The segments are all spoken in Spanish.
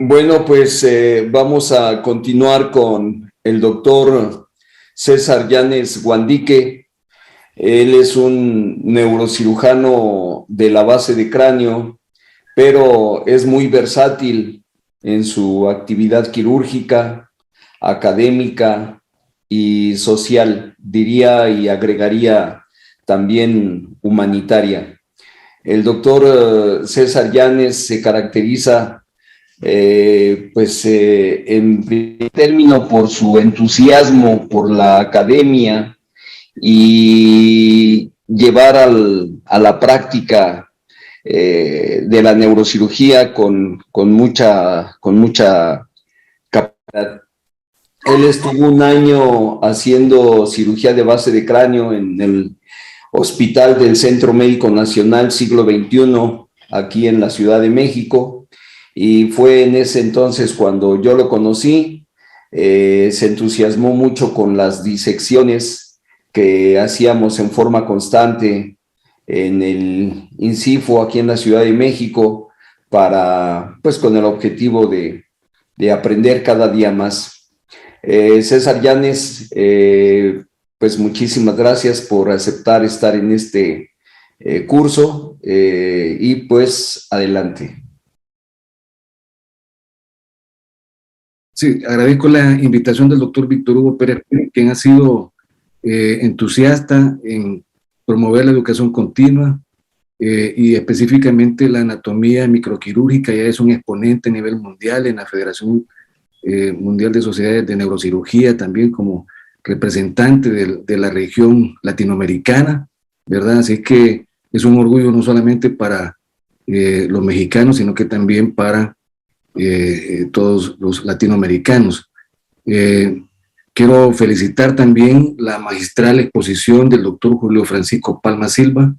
Bueno, pues vamos a continuar con el doctor César Llanes Guandique. Él es un neurocirujano de la base de cráneo, pero es muy versátil en su actividad quirúrgica, académica y social, diría y agregaría también humanitaria. El doctor César Llanes se caracteriza en primer término por su entusiasmo por la academia y llevar a la práctica de la neurocirugía con mucha capacidad. Él estuvo un año haciendo cirugía de base de cráneo en el Hospital del Centro Médico Nacional Siglo XXI, aquí en la Ciudad de México, y fue en ese entonces cuando yo lo conocí. Se entusiasmó mucho con las disecciones que hacíamos en forma constante en el INCIFO aquí en la Ciudad de México, pues con el objetivo de aprender cada día más. César Llanes, pues muchísimas gracias por aceptar estar en este curso y pues adelante. Sí, agradezco la invitación del doctor Víctor Hugo Pérez, quien ha sido entusiasta en promover la educación continua y específicamente la anatomía microquirúrgica. Ya es un exponente a nivel mundial en la Federación Mundial de Sociedades de Neurocirugía, también como representante de la región latinoamericana, ¿verdad? Así que es un orgullo no solamente para los mexicanos, sino que también para todos los latinoamericanos. Quiero felicitar también la magistral exposición del doctor Julio Francisco Palma Silva,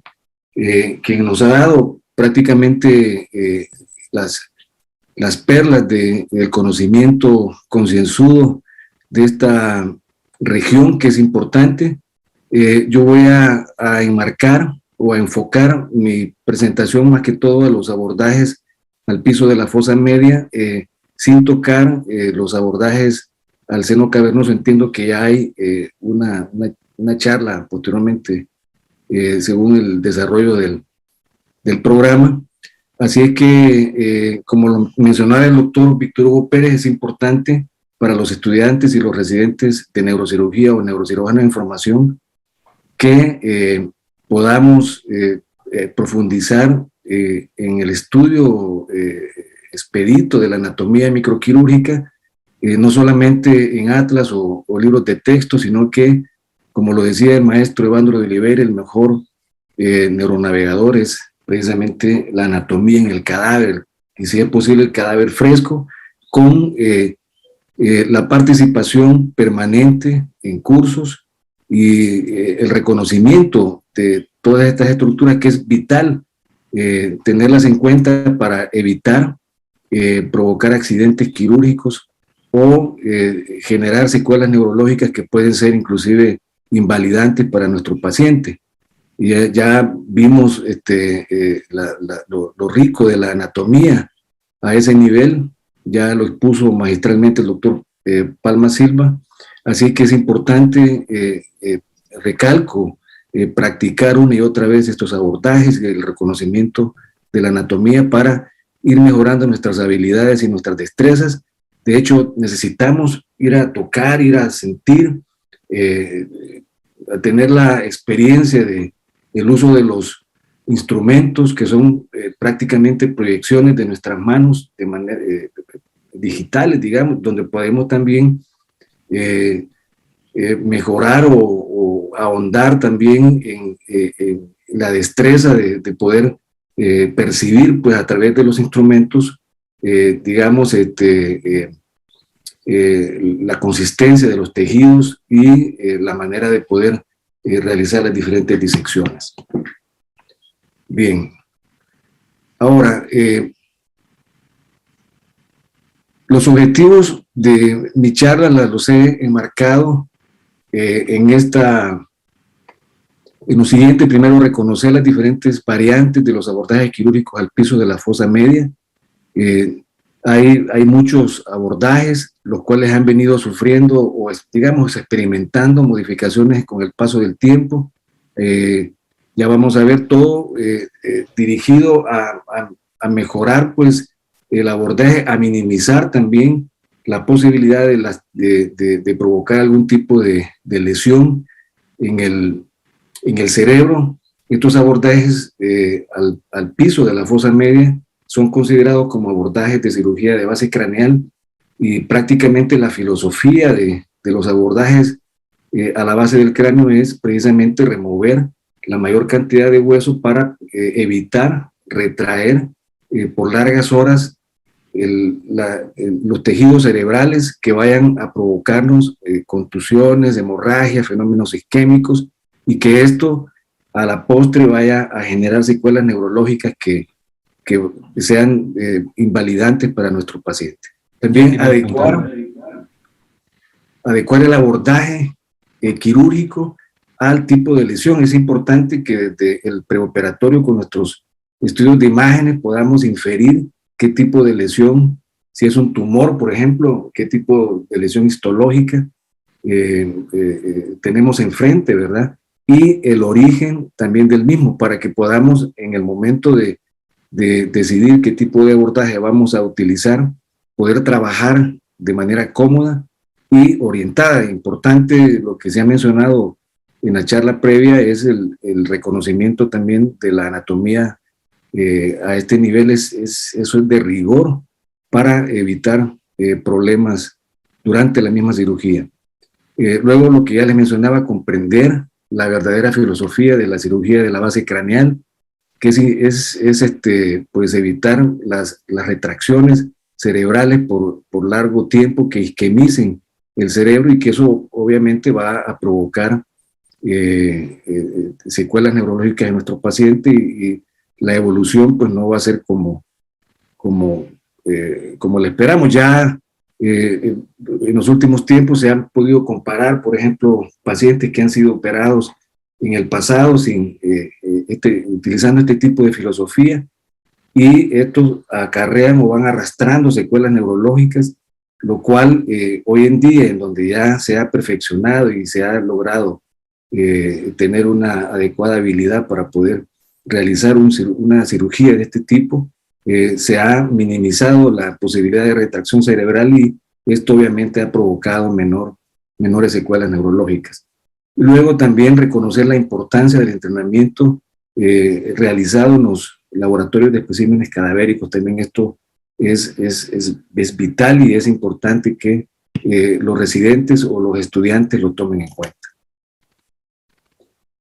quien nos ha dado prácticamente las perlas del conocimiento concienzudo de esta región que es importante. Yo voy a enmarcar o a enfocar mi presentación más que todo a los abordajes al piso de la fosa media, sin tocar los abordajes al seno cavernoso. Entiendo que ya hay una charla posteriormente según el desarrollo del programa. Así es que, como lo mencionaba el doctor Víctor Hugo Pérez, es importante para los estudiantes y los residentes de neurocirugía o neurocirujanos en formación que podamos profundizar en el estudio expedito de la anatomía microquirúrgica, no solamente en atlas o libros de texto, sino que, como lo decía el maestro Evandro de Oliveira, el mejor neuronavegador es precisamente la anatomía en el cadáver, y si es posible el cadáver fresco, con la participación permanente en cursos y el reconocimiento de todas estas estructuras, que es vital tenerlas en cuenta para evitar provocar accidentes quirúrgicos o generar secuelas neurológicas que pueden ser inclusive invalidantes para nuestro paciente. Y ya vimos lo rico de la anatomía a ese nivel, ya lo expuso magistralmente el doctor Palma Silva, así que es importante, recalco, practicar una y otra vez estos abordajes, el reconocimiento de la anatomía para ir mejorando nuestras habilidades y nuestras destrezas. De hecho, necesitamos ir a tocar, ir a sentir, a tener la experiencia del uso de los instrumentos que son prácticamente proyecciones de nuestras manos de manera digitales, digamos, donde podemos también mejorar o ahondar también en la destreza de poder percibir, pues, a través de los instrumentos, digamos, la consistencia de los tejidos y la manera de poder realizar las diferentes disecciones. Bien. Ahora, los objetivos de mi charla los he enmarcado en lo siguiente. Primero, reconocer las diferentes variantes de los abordajes quirúrgicos al piso de la fosa media, Hay muchos abordajes, los cuales han venido sufriendo o, digamos, experimentando modificaciones con el paso del tiempo. Ya vamos a ver todo dirigido a mejorar, pues, el abordaje, a minimizar también la posibilidad de provocar algún tipo de lesión en el cerebro. Estos abordajes al piso de la fosa media son considerados como abordajes de cirugía de base craneal, y prácticamente la filosofía de los abordajes a la base del cráneo es precisamente remover la mayor cantidad de hueso para evitar retraer por largas horas los tejidos cerebrales que vayan a provocarnos contusiones, hemorragias, fenómenos isquémicos, y que esto a la postre vaya a generar secuelas neurológicas que sean invalidantes para nuestro paciente. También adecuar el abordaje quirúrgico al tipo de lesión. Es importante que desde el preoperatorio, con nuestros estudios de imágenes, podamos inferir qué tipo de lesión, si es un tumor, por ejemplo, qué tipo de lesión histológica tenemos enfrente, ¿verdad? Y el origen también del mismo, para que podamos, en el momento de decidir qué tipo de abordaje vamos a utilizar, poder trabajar de manera cómoda y orientada. Importante, lo que se ha mencionado en la charla previa, es el reconocimiento también de la anatomía a este nivel. Eso es de rigor para evitar problemas durante la misma cirugía. Luego, lo que ya les mencionaba, comprender la verdadera filosofía de la cirugía de la base craneal, que es pues evitar las retracciones cerebrales por largo tiempo que isquemicen el cerebro, y que eso obviamente va a provocar secuelas neurológicas en nuestro paciente, y la evolución pues no va a ser como le esperamos. Ya en los últimos tiempos se han podido comparar, por ejemplo, pacientes que han sido operados en el pasado utilizando este tipo de filosofía, y estos acarrean o van arrastrando secuelas neurológicas, lo cual hoy en día, en donde ya se ha perfeccionado y se ha logrado tener una adecuada habilidad para poder realizar una cirugía de este tipo, se ha minimizado la posibilidad de retracción cerebral, y esto obviamente ha provocado menores secuelas neurológicas. Luego, también reconocer la importancia del entrenamiento realizado en los laboratorios de especímenes cadavéricos. También esto es vital, y es importante que los residentes o los estudiantes lo tomen en cuenta.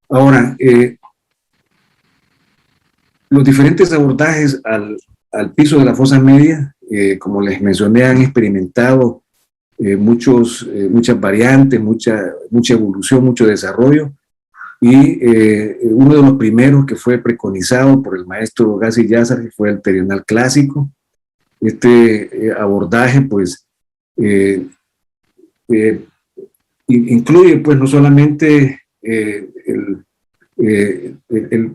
Ahora, los diferentes abordajes al piso de la fosa media, como les mencioné, han experimentado muchas variantes, mucha evolución, mucho desarrollo, y uno de los primeros que fue preconizado por el maestro Gassi Yazar fue el terional clásico. Este abordaje pues incluye pues no solamente el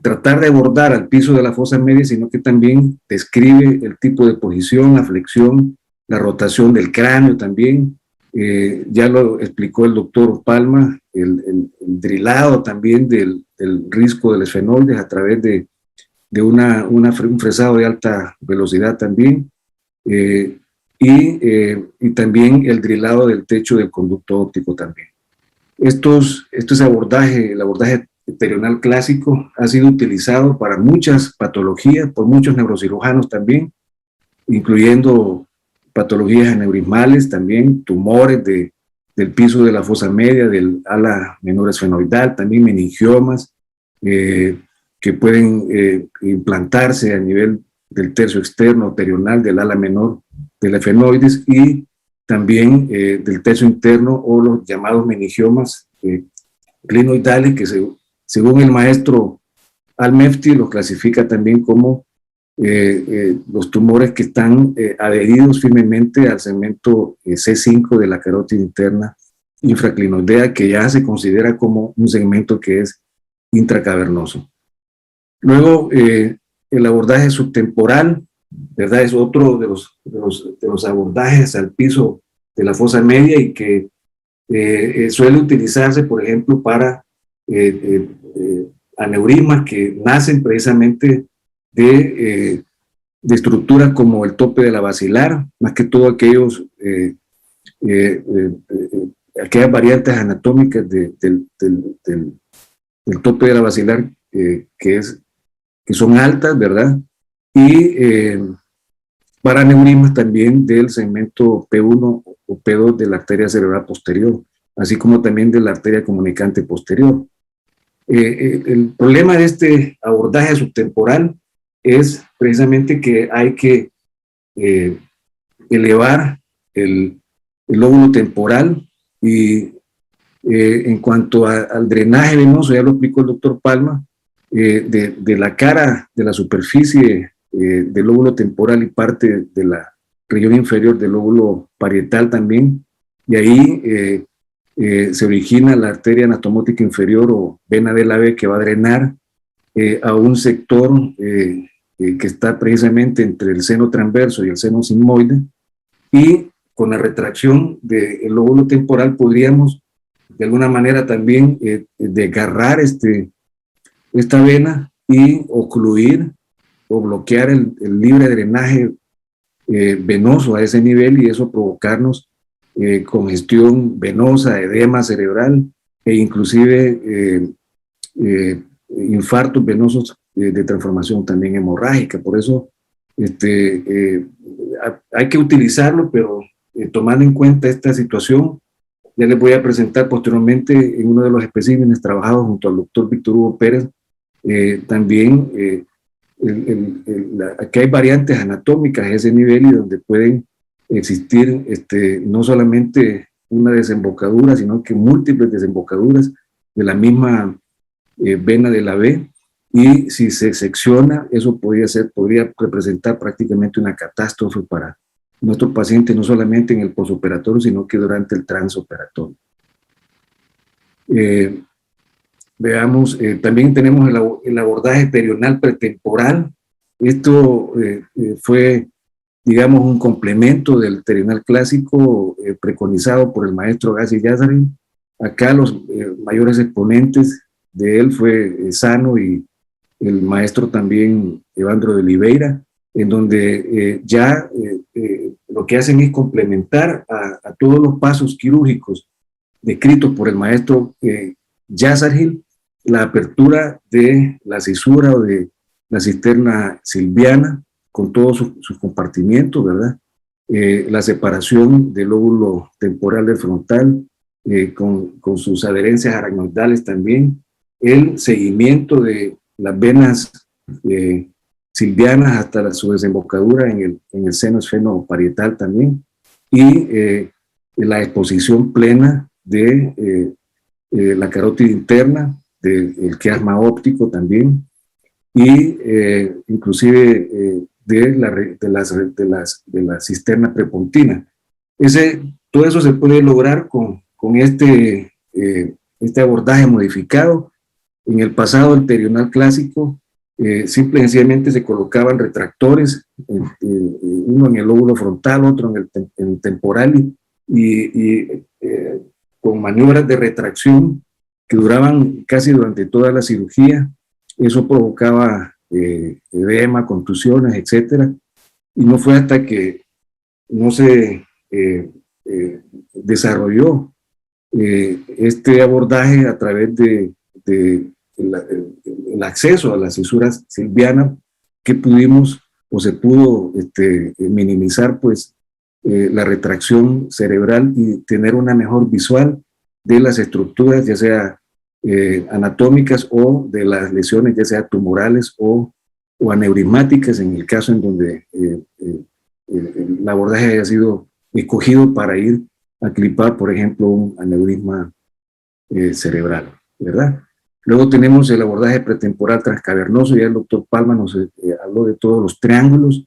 tratar de abordar al piso de la fosa media, sino que también describe el tipo de posición, la flexión, la rotación del cráneo también. Ya lo explicó el doctor Palma, el drilado también del risco del esfenoides a través de un fresado de alta velocidad también, y también el drilado del techo del conducto óptico también. El abordaje terional clásico ha sido utilizado para muchas patologías, por muchos neurocirujanos también, incluyendo patologías aneurismales, también tumores del piso de la fosa media, del ala menor esfenoidal, también meningiomas que pueden implantarse a nivel del tercio externo terional del ala menor del esfenoides, y también del tercio interno, o los llamados meningiomas clinoidales, que según el maestro Al-Mefti los clasifica también como los tumores que están adheridos firmemente al segmento C5 de la carótida interna infraclinoidea, que ya se considera como un segmento que es intracavernoso. Luego, el abordaje subtemporal ¿verdad? Es otro de los abordajes al piso de la fosa media y que suele utilizarse, por ejemplo, para aneurismas que nacen precisamente de estructuras como el tope de la basilar, más que todo aquellas variantes anatómicas del tope de la basilar que son altas, ¿verdad? Y para aneurismas también del segmento P1 o P2 de la arteria cerebral posterior, así como también de la arteria comunicante posterior. El problema de este abordaje subtemporal es precisamente que hay que elevar el lóbulo temporal y en cuanto al drenaje venoso, ya lo explicó el doctor Palma, de la cara, de la superficie del lóbulo temporal y parte de la región inferior del lóbulo parietal también, y ahí se origina la arteria anatomótica inferior o vena de la B que va a drenar a un sector que está precisamente entre el seno transverso y el seno sigmoide, y con la retracción del lóbulo temporal podríamos de alguna manera también desgarrar esta vena y ocluir o bloquear el libre drenaje venoso a ese nivel, y eso provocarnos congestión venosa, edema cerebral e inclusive infartos venosos de transformación también hemorrágica. Por eso hay que utilizarlo, pero tomando en cuenta esta situación, ya les voy a presentar posteriormente en uno de los especímenes trabajados junto al doctor Víctor Hugo Pérez, también aquí hay variantes anatómicas a ese nivel y donde pueden existir no solamente una desembocadura, sino que múltiples desembocaduras de la misma vena de la B, y si se secciona, eso podría representar prácticamente una catástrofe para nuestros pacientes, no solamente en el posoperatorio, sino que durante el transoperatorio. Veamos, también tenemos el abordaje perional pretemporal. Esto fue, digamos, un complemento del perional clásico preconizado por el maestro Gassi Yazdarin. Acá los mayores exponentes de él fue Sano y el maestro también Evandro de Oliveira, en donde lo que hacen es complementar a todos los pasos quirúrgicos descritos por el maestro Yazdarin, la apertura de la cisura o de la cisterna silviana con todos sus compartimientos, ¿verdad? La separación del lóbulo temporal del frontal con sus adherencias aracnoidales también, el seguimiento de las venas silvianas hasta su desembocadura en el seno esfenoparietal también, y la exposición plena de la carótida interna, del quiasma óptico también, y inclusive de la cisterna prepontina. Todo eso se puede lograr con este abordaje modificado. En el pasado, el perional clásico, simple y sencillamente se colocaban retractores, uno en el lóbulo frontal, otro en el temporal, y con maniobras de retracción que duraban casi durante toda la cirugía. Eso provocaba edema, contusiones, etcétera, y no fue hasta que no se desarrolló este abordaje a través el acceso a las cisuras silvianas que pudimos o se pudo minimizar pues la retracción cerebral y tener una mejor visual de las estructuras, ya sea anatómicas o de las lesiones, ya sea tumorales o aneurismáticas, en el caso en donde el abordaje haya sido escogido para ir a clipar, por ejemplo, un aneurisma cerebral, ¿verdad? Luego tenemos el abordaje pretemporal transcavernoso. Ya el doctor Palma nos habló de todos los triángulos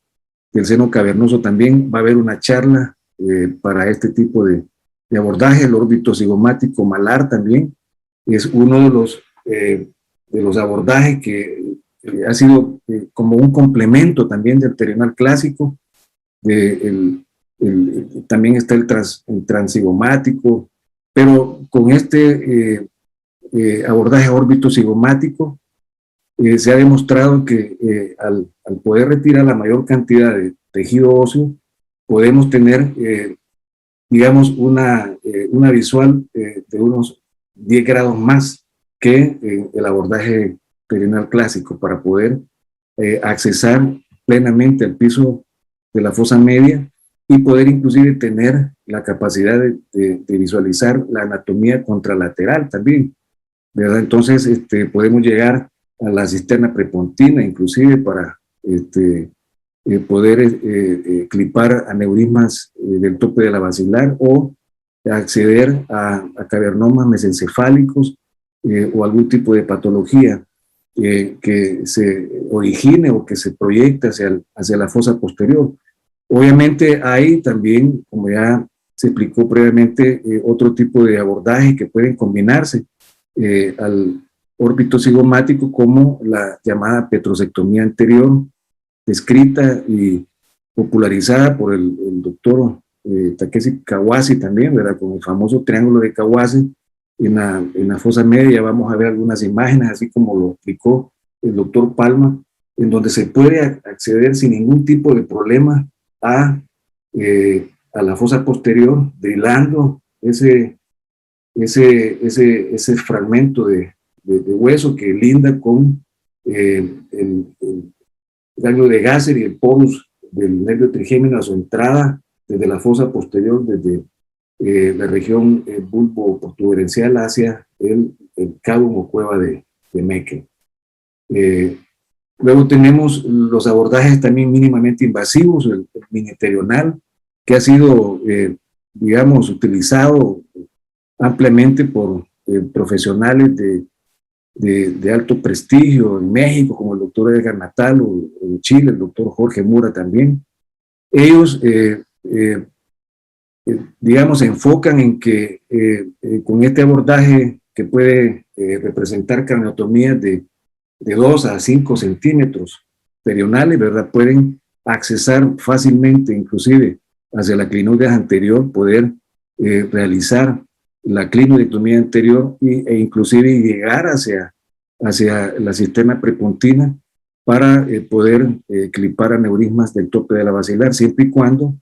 del seno cavernoso. También va a haber una charla para este tipo de abordaje. El órbito cigomático malar también es uno de los abordajes que ha sido como un complemento también del pterional clásico. También está el transigomático, pero con este abordaje órbito-cigomático se ha demostrado que al poder retirar la mayor cantidad de tejido óseo, podemos tener, digamos, una visual de unos 10 grados más que el abordaje pterional clásico para poder accesar plenamente al piso de la fosa media y poder inclusive tener la capacidad de visualizar la anatomía contralateral también, ¿verdad? Entonces podemos llegar a la cisterna prepontina inclusive para poder clipar aneurismas del tope de la basilar o acceder a cavernomas mesencefálicos o algún tipo de patología que se origine o que se proyecte hacia la fosa posterior. Obviamente hay también, como ya se explicó previamente, otro tipo de abordaje que pueden combinarse al órbito cigomático, como la llamada petrosectomía anterior, descrita y popularizada por el doctor Takeshi Kawase también, ¿verdad? Con el famoso triángulo de Kawase en la fosa media. Vamos a ver algunas imágenes, así como lo explicó el doctor Palma, en donde se puede acceder sin ningún tipo de problema a la fosa posterior, drilando ese fragmento de hueso que linda con el ganglio de Gasser y el porus del nervio trigémino a su entrada desde la fosa posterior, desde la región bulbo-protuberencial hacia el cábum o cueva de Meckel. Luego tenemos los abordajes también mínimamente invasivos, el miniterional, que ha sido, digamos, utilizado ampliamente por profesionales de alto prestigio en México, como el doctor Edgar Natal, o en Chile, el doctor Jorge Mura también. Ellos, digamos, se enfocan en que con este abordaje que puede representar craniotomías de 2 a 5 centímetros perionales, ¿verdad? Pueden accesar fácilmente, inclusive hacia la clinoides anterior, poder realizar la clinoidectomía anterior e inclusive llegar hacia la cisterna prepontina para poder clipar aneurismas del tope de la basilar, siempre y cuando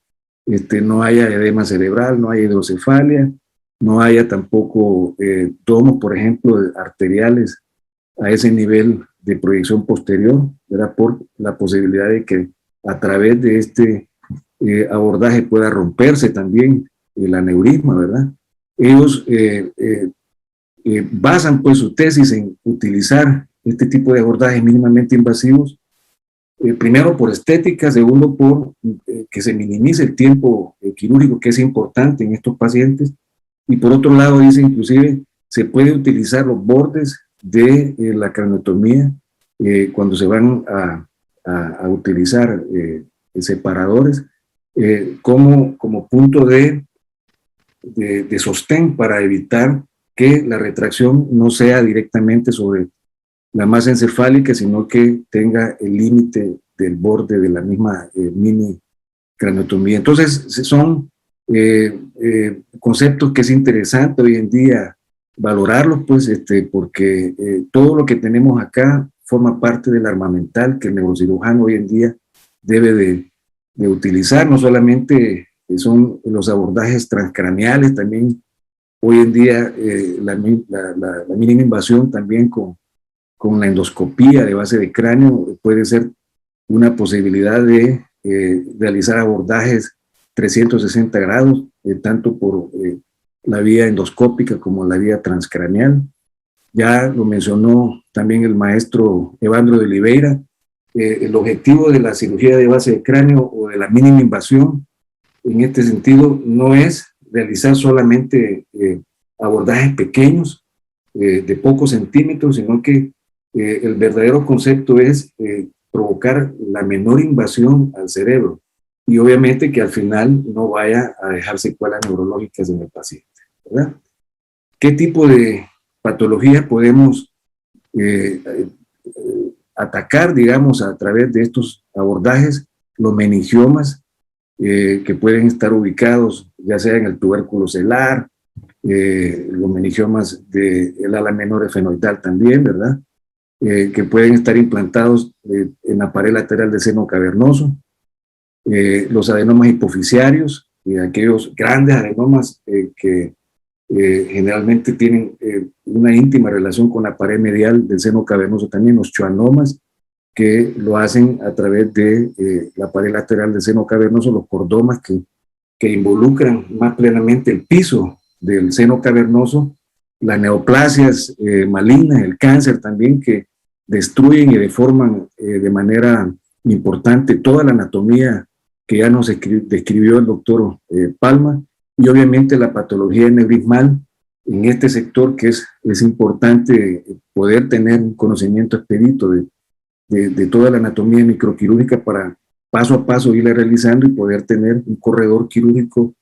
no haya edema cerebral, no haya hidrocefalia, no haya tampoco tomos, por ejemplo, arteriales a ese nivel de proyección posterior, ¿verdad? Por la posibilidad de que a través de este abordaje pueda romperse también el aneurisma, ¿verdad? Ellos basan pues su tesis en utilizar este tipo de abordajes mínimamente invasivos, primero por estética, segundo por que se minimice el tiempo quirúrgico, que es importante en estos pacientes, y por otro lado dice inclusive se puede utilizar los bordes de la craniotomía cuando se van a utilizar separadores como punto de sostén para evitar que la retracción no sea directamente sobre la masa encefálica, sino que tenga el límite del borde de la misma mini craniotomía. Entonces, son conceptos que es interesante hoy en día valorarlos, pues, porque todo lo que tenemos acá forma parte del armamental que el neurocirujano hoy en día debe de utilizar. No solamente son los abordajes transcraneales, también hoy en día la mínima invasión también con la endoscopía de base de cráneo puede ser una posibilidad de realizar abordajes 360 grados, tanto por la vía endoscópica como la vía transcraneal. Ya lo mencionó también el maestro Evandro de Oliveira, el objetivo de la cirugía de base de cráneo o de la mínima invasión en este sentido no es realizar solamente abordajes pequeños de pocos centímetros, sino que el verdadero concepto es provocar la menor invasión al cerebro y obviamente que al final no vaya a dejar secuelas neurológicas en el paciente, ¿verdad? ¿Qué tipo de patología podemos atacar, digamos, a través de estos abordajes, los meningiomas que pueden estar ubicados ya sea en el tubérculo celar, los meningiomas del ala menor efenoidal también, ¿verdad? Que pueden estar implantados en la pared lateral del seno cavernoso, los adenomas hipofisiarios, aquellos grandes adenomas que generalmente tienen una íntima relación con la pared medial del seno cavernoso, también los schwannomas, que lo hacen a través de la pared lateral del seno cavernoso, los cordomas que involucran más plenamente el piso del seno cavernoso, las neoplasias malignas, el cáncer también, que destruyen y deforman de manera importante toda la anatomía que ya nos describió el doctor Palma, y obviamente la patología aneurismal en este sector, que es importante poder tener un conocimiento expedito de toda la anatomía microquirúrgica para paso a paso irla realizando y poder tener un corredor quirúrgico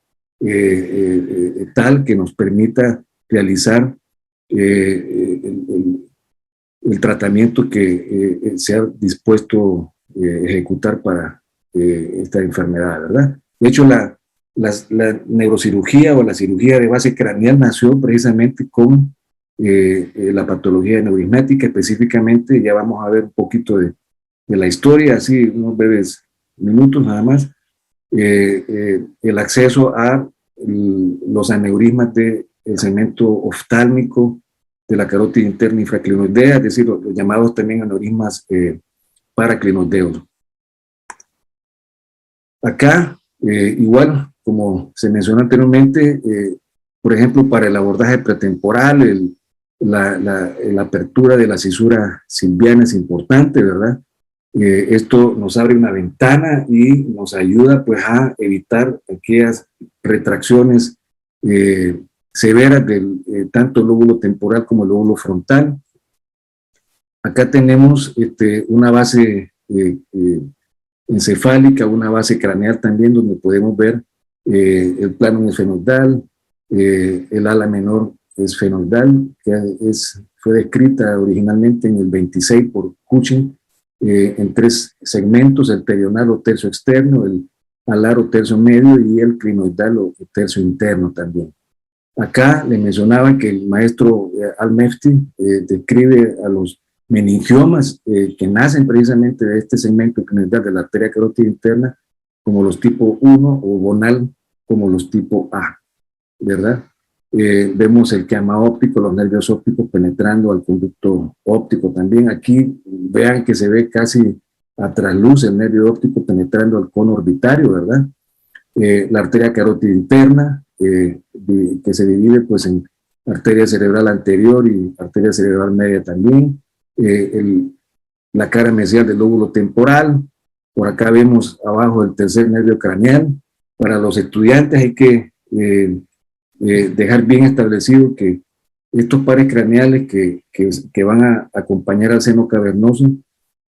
tal que nos permita realizar el tratamiento que se ha dispuesto ejecutar para esta enfermedad, ¿verdad? De hecho, la neurocirugía o la cirugía de base craneal nació precisamente con la patología neurismática, específicamente. Ya vamos a ver un poquito de la historia, así unos breves minutos nada más. El acceso a los aneurismas del segmento oftálmico de la carótida interna infraclinoidea, es decir, los llamados también aneurismas paraclinoideos. Acá, igual, como se mencionó anteriormente, por ejemplo, para el abordaje pretemporal, la apertura de la cisura silviana es importante, ¿verdad? Esto nos abre una ventana y nos ayuda pues a evitar aquellas retracciones severas del tanto el lóbulo temporal como el lóbulo frontal. Acá tenemos una base encefálica, una base craneal también, donde podemos ver el plano esfenoidal, el ala menor esfenoidal, que fue descrita originalmente en el 26 por Cushing, en 3 segmentos: el perional o tercio externo, el alar o tercio medio y el clinoidal o tercio interno también. Acá le mencionaba que el maestro Al-Mefti describe a los meningiomas que nacen precisamente de este segmento clinoidal de la arteria carótida interna como los tipo 1 o bonal como los tipo A, ¿verdad? Vemos el quiama óptico, los nervios ópticos penetrando al conducto óptico también. Aquí vean que se ve casi a trasluz el nervio óptico penetrando al cono orbitario, ¿verdad? La arteria carótida interna, que se divide pues en arteria cerebral anterior y arteria cerebral media también. La cara mesial del lóbulo temporal. Por acá vemos abajo el tercer nervio craneal. Para los estudiantes hay que dejar bien establecido que estos pares craneales que van a acompañar al seno cavernoso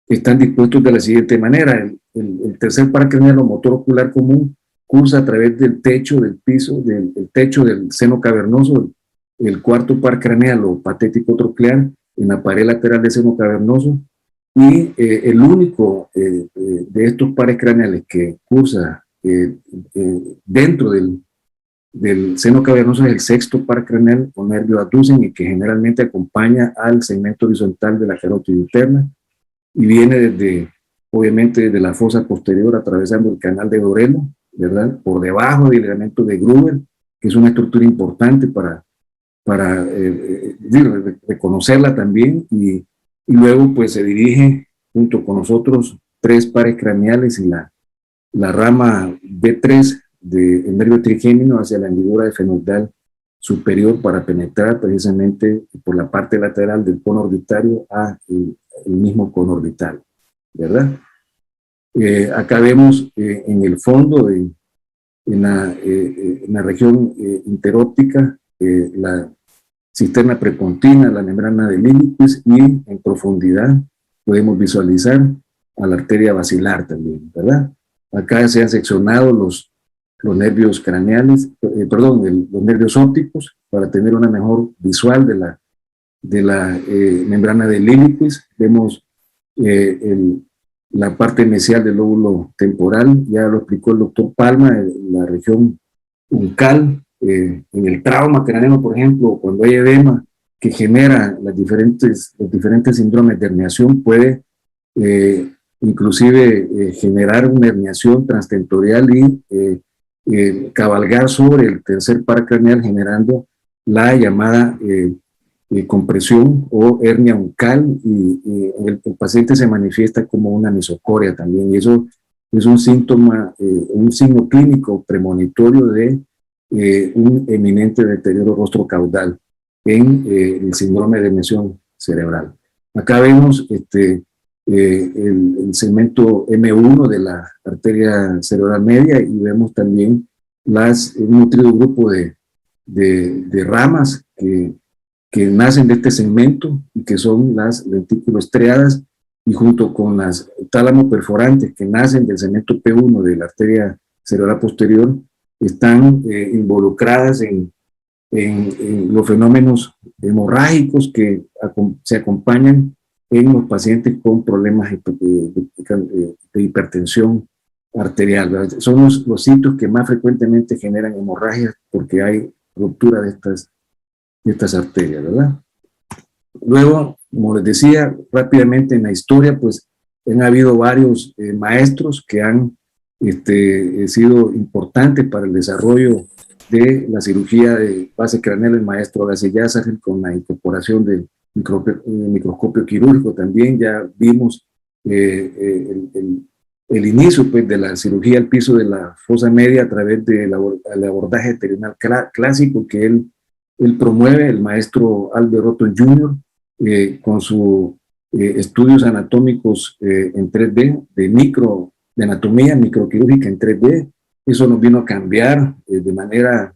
están dispuestos de la siguiente manera. El tercer par craneal o motor ocular común cursa a través del techo, del piso, del techo del seno cavernoso. El cuarto par craneal o patético troclear en la pared lateral del seno cavernoso, y el único de estos pares craneales que cursa dentro del seno cavernoso es el sexto par craneal o nervio adducen, y que generalmente acompaña al segmento horizontal de la carótida interna y viene obviamente desde la fosa posterior, atravesando el canal de Dorelo, ¿verdad? Por debajo del ligamento de Gruber, que es una estructura importante para reconocerla también, y luego pues se dirige junto con los otros 3 pares craneales y la rama B3 del nervio trigémino hacia la hendidura efenoidal superior para penetrar precisamente por la parte lateral del cono orbitario a el mismo cono orbital, ¿verdad? Acá vemos en el fondo, en la región interóptica, la cisterna prepontina, la membrana del iliquis, y en profundidad podemos visualizar a la arteria basilar también, ¿verdad? Acá se han seccionado los nervios craneales, los nervios ópticos, para tener una mejor visual de la membrana del iliquis. Vemos la parte mesial del lóbulo temporal, ya lo explicó el doctor Palma, la región uncal, en el trauma craneano, por ejemplo, cuando hay edema que genera los diferentes síndromes de herniación, puede inclusive generar una herniación transtentorial y cabalgar sobre el tercer par craneal, generando la llamada compresión o hernia uncal, y el paciente se manifiesta como una anisocoria también, y eso es un síntoma, un signo clínico premonitorio de un eminente deterioro rostrocaudal en el síndrome de herniación cerebral. Acá vemos el segmento M1 de la arteria cerebral media, y vemos también un nutrido grupo de ramas que nacen de este segmento y que son las lentículos estriadas, y junto con las tálamo perforantes que nacen del segmento P1 de la arteria cerebral posterior, están involucradas en los fenómenos hemorrágicos que se acompañan en los pacientes con problemas de hipertensión arterial, ¿verdad? Son los sitios que más frecuentemente generan hemorragias porque hay ruptura de estas arterias, ¿verdad? Luego, como les decía, rápidamente en la historia, pues han habido varios maestros que han sido importantes para el desarrollo de la cirugía de base craneal. El maestro Agassi Yazhari, con la incorporación del microscopio quirúrgico, también ya vimos el inicio, pues, de la cirugía al piso de la fosa media a través del abordaje terminal clásico que él promueve, el maestro Albert Roton Jr., con sus estudios anatómicos en 3D, de anatomía microquirúrgica en 3D. Eso nos vino a cambiar de manera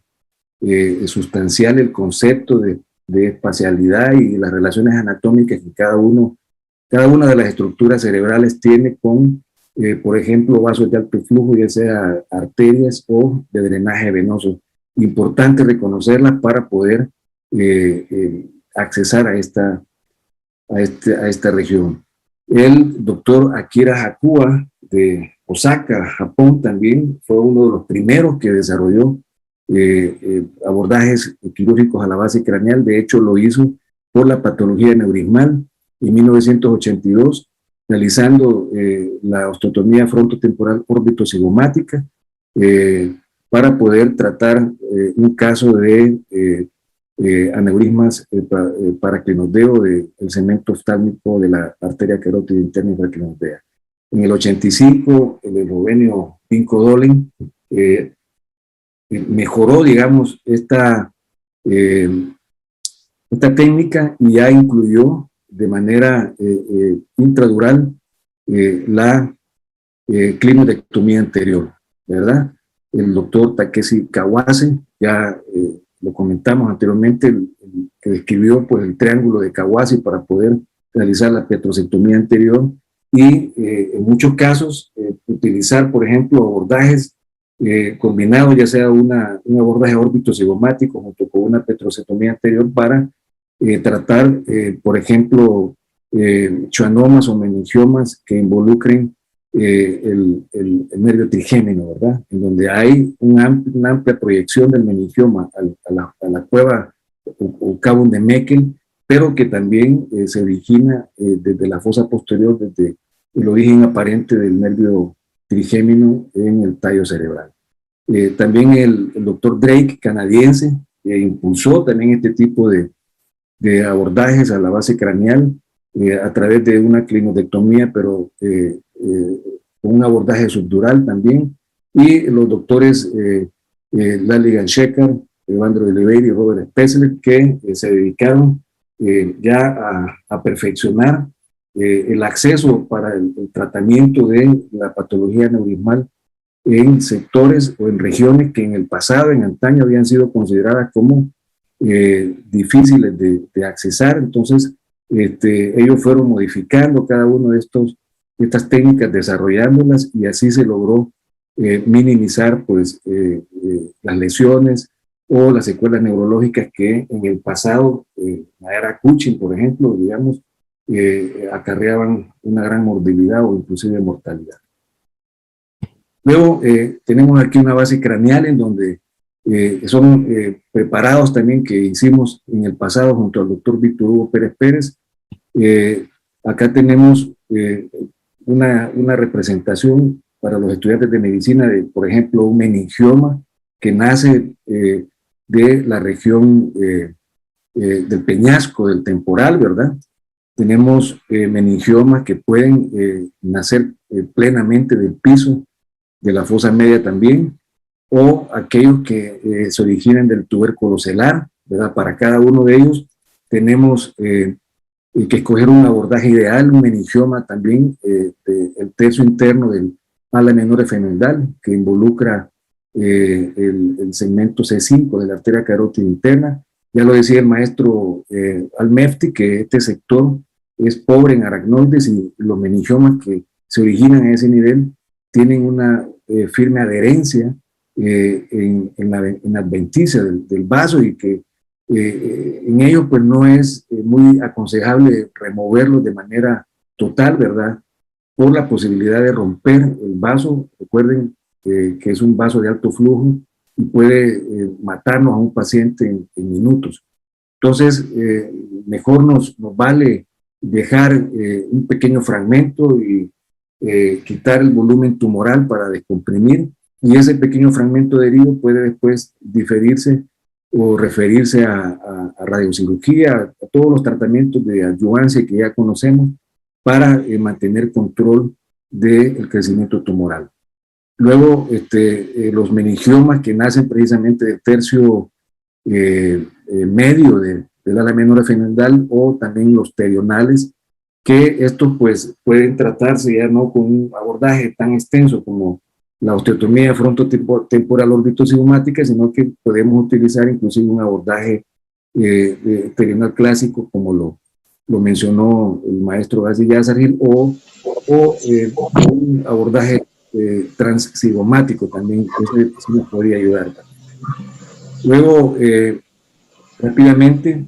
sustancial el concepto de espacialidad y las relaciones anatómicas que cada una de las estructuras cerebrales tiene con, por ejemplo, vasos de alto flujo, ya sea arterias o de drenaje venoso. Importante reconocerlas para poder accesar a esta región. El doctor Akira Hakuya de Osaka, Japón, también fue uno de los primeros que desarrolló abordajes quirúrgicos a la base craneal. De hecho, lo hizo por la patología aneurismal en 1982, realizando la osteotomía frontotemporal orbitocigomática para poder tratar un caso de aneurismas paraclinodeo del segmento oftálmico de la arteria carótida interna intraclinodea. En el 85, el eslovenio Vinko Dolin mejoró, digamos, esta técnica, y ya incluyó de manera intradural la clinodectomía anterior, ¿verdad? El doctor Takeshi Kawase, ya lo comentamos anteriormente, que describió, pues, el triángulo de Kawase para poder realizar la petrosectomía anterior, y en muchos casos utilizar, por ejemplo, abordajes combinados, ya sea un abordaje órbito-cigomático junto con una petrosectomía anterior para tratar, por ejemplo, schwannomas o meningiomas que involucren el nervio trigémino, ¿verdad? En donde hay una amplia proyección del meningioma a la cueva o cabo de Meckel, pero que también se origina desde la fosa posterior, desde el origen aparente del nervio trigémino en el tallo cerebral. También el doctor Drake, canadiense, impulsó también este tipo de abordajes a la base craneal a través de una clinodectomía, pero con un abordaje subdural también. Y los doctores Laligan Shekhar, Evandro de Oliveira y Robert Spessler, que se dedicaron ya a perfeccionar el acceso para el tratamiento de la patología aneurismal en sectores o en regiones que en el pasado, en antaño, habían sido consideradas como difíciles de accesar. Entonces, ellos fueron modificando cada uno de estas técnicas, desarrollándolas, y así se logró minimizar, pues, las lesiones o las secuelas neurológicas que en el pasado, la era Cushing, por ejemplo, digamos, acarreaban una gran morbilidad o inclusive mortalidad. Luego tenemos aquí una base craneal en donde son preparados también que hicimos en el pasado junto al doctor Víctor Hugo Pérez Pérez. Acá tenemos una representación para los estudiantes de medicina de, por ejemplo, un meningioma que nace de la región del peñasco, del temporal, ¿verdad? Tenemos meningiomas que pueden nacer plenamente del piso de la fosa media también, o aquellos que se originan del tubérculo celar, ¿verdad? Para cada uno de ellos tenemos que escoger un abordaje ideal, un meningioma también, el tercio interno del ala menor efemendal, que involucra el segmento C5 de la arteria carótida interna. Ya lo decía el maestro Almefti, que este sector es pobre en aracnoides y los meningiomas que se originan a ese nivel tienen una firme adherencia en la adventicia del vaso y que en ello pues no es muy aconsejable removerlos de manera total, ¿verdad? Por la posibilidad de romper el vaso. Recuerden que es un vaso de alto flujo y puede matarnos a un paciente en minutos. Entonces, mejor nos vale dejar un pequeño fragmento y quitar el volumen tumoral para descomprimir, y ese pequeño fragmento de herido puede después diferirse o referirse a radiocirugía, a todos los tratamientos de adyuvancia que ya conocemos para mantener control del crecimiento tumoral. Luego, los meningiomas que nacen precisamente del tercio medio del ala menor efemendal, o también los terionales, que estos pues pueden tratarse ya no con un abordaje tan extenso como la osteotomía frontotemporal orbitocigomática, sino que podemos utilizar inclusive un abordaje terional clásico, como lo mencionó el maestro Gazi Yazargil, o un abordaje transcigomático también, que sí nos podría ayudar. Luego, rápidamente,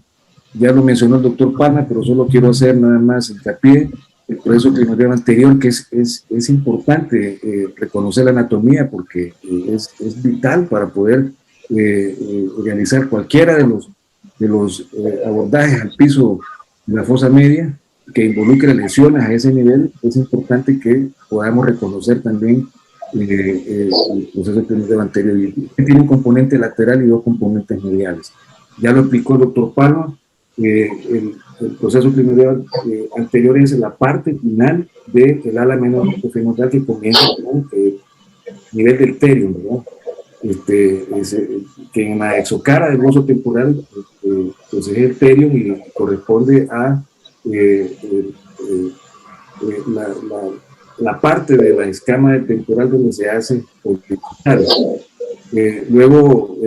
ya lo mencionó el doctor Palma, pero solo quiero hacer nada más hincapié el proceso clinodiano anterior, que es importante reconocer la anatomía, porque es vital para poder realizar cualquiera de los abordajes al piso de la fosa media que involucre lesiones a ese nivel. Es importante que podamos reconocer también el proceso clinodiano anterior, que tiene un componente lateral y dos componentes mediales. Ya lo explicó el doctor Palma. El proceso clinodiano anterior es la parte final del ala menor efemendal, que comienza con el nivel del terium, ¿verdad? Que en la exocara del hueso temporal pues es el terium y corresponde a la parte de la escama del temporal donde se hace orbicular. Luego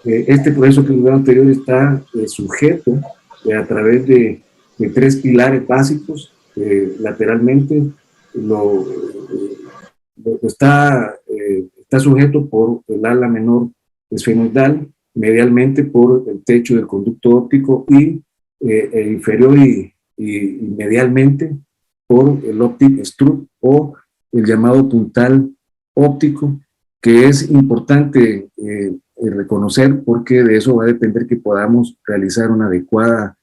este proceso clinodiano anterior está sujeto a través de 3 pilares básicos. Lateralmente está sujeto por el ala menor esfenoidal, medialmente por el techo del conducto óptico y inferior y medialmente por el optic strut, o el llamado puntal óptico, que es importante reconocer, porque de eso va a depender que podamos realizar una adecuada